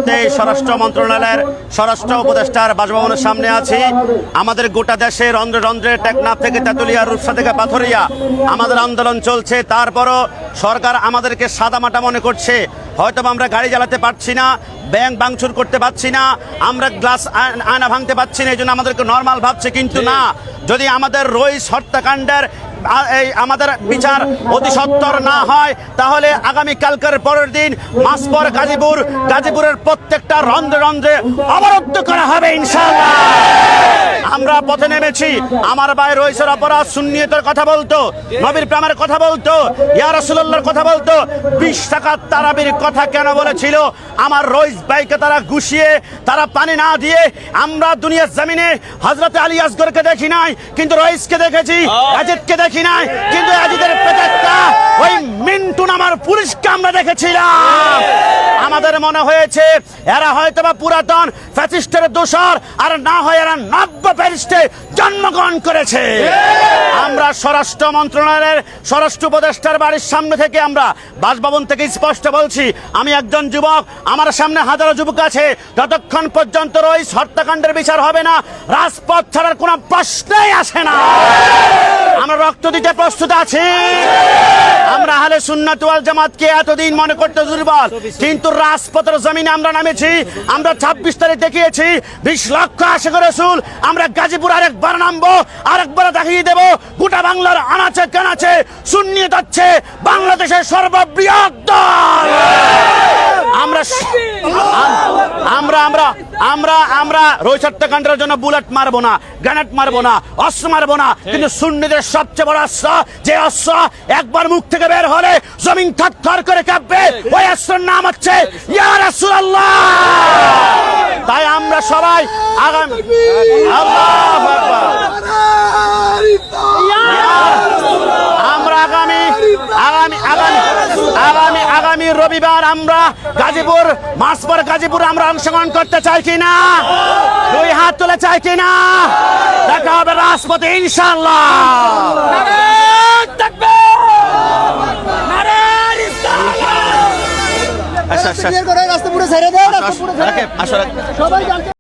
মুহূর্তে স্বরাষ্ট্র মন্ত্রণালয়ের স্বরাষ্ট্র উপদেষ্টার বাসভবনের সামনে আছি। আমাদের গোটা দেশে রন্ধ্রে রন্ধ্রে টেকনাফ থেকে তেঁতুলিয়া, রূপসা থেকে পাথরিয়া আমাদের আন্দোলন চলছে। তারপরও সরকার আমাদেরকে সাদামাটা মনে করছে। হয়তো আমরা গাড়ি চালাতে পারছি না, ব্যাংক ভাঙচুর করতে পারছি না, আমরা গ্লাস আয়না ভাঙতে পারছি না, এই জন্য আমাদেরকে নর্মাল ভাবছে। কিন্তু না, যদি আমাদের রইস হত্যাকাণ্ডের আমাদের বিচার অতি সত্বর না হয়, তাহলে আগামী কালকের পরের দিন মাসপর গাজীপুরের প্রত্যেকটা রন্ধ্রে রন্ধ্রে অবরুদ্ধ করা হবে ইনশাআল্লাহ। আমরা পথে নেমেছি। আমার ভাই রইসের অপরাধ, সুন্নিয়তের কথা বলতো, নবীর প্রেমের কথা বলতো, ইয়া রাসূলুল্লাহর কথা বলতো। 20 টাকার তারাবির কথা কেন বলেছিল? আমার রইস ভাইকে তারা ঘুষিয়ে, তারা পানি না দিয়ে, আমরা দুনিয়ার জমিনে হযরত আলী আসগরকে দেখি নাই, কিন্তু রইসকে দেখেছি, আজিদকে দেখি নাই, কিন্তু আজিদের পেটেরটা ওই মিন্টু নামার পুলিশকে আমরা দেখেছিলাম। আমাদের মনে হয়েছে এরা হয়তোবা পুরাতন ফ্যাসিস্টের দোসর, আর না হয় এরা নব্য ফ্যাসিস্টে জন্মগ্রহণ করেছে। আমরা স্বরাষ্ট্র মন্ত্রণালয়ের স্বরাষ্ট্র উপদেষ্টার বাড়ির সামনে থেকে, আমরা বাসভবন থেকে স্পষ্ট বলছি, আমি একজন যুবক, আমার সামনে হাজারো যুবক আছে। যতক্ষণ পর্যন্ত রইস হত্যাকাণ্ডের বিচার হবে না, রাজপথ ছাড়ার কোনো প্রশ্নই আসে না। আমরা রক্ত দিতে প্রস্তুত আছি। আমরা আহলে সুন্নাত ওয়াল জামাতকে এতদিন মনে করতে দুর্বল, কিন্তু রাজপথের জমিনে আমরা নামেছি। আমরা 26 তারিখ দেখিয়েছি 20 লক্ষ আশিক রাসূল। আমরা গাজীপুর আরেকবার নামবো, আরেকবার দেখিয়ে দেব গোটা বাংলার আনাচে কানাচে সুন্নিয়ত হচ্ছে বাংলাদেশের সর্ববৃহৎ দল। আমরা আমরা আমরা আমরা আমরা রইস হত্যাকাণ্ডের জন্য বুলেট মারবো না, গ্রেনেড মারবো না, অস্ত্র মারবো না, কিন্তু সুন্নিদের সবচেয়ে বড় অস্ত্র, যে অস্ত্র একবার মুখ থেকে বের হলে জমিন থরথর করে কাঁপবে, ওই অস্ত্রের নাম হচ্ছে ইয়া রাসূলুল্লাহ। তাই আমরা সবাই আগামী আল্লাহু আকবার, আমরা আগামী রবিবার আমরা গাজীপুর, মাসপর গাজীপুর আমরা অংশগ্রহণ করতে চাই কিনা? 2 হাত তুলে চাই কিনা? দেখা হবে রাজপথে ইনশাআল্লাহ। আচ্ছা,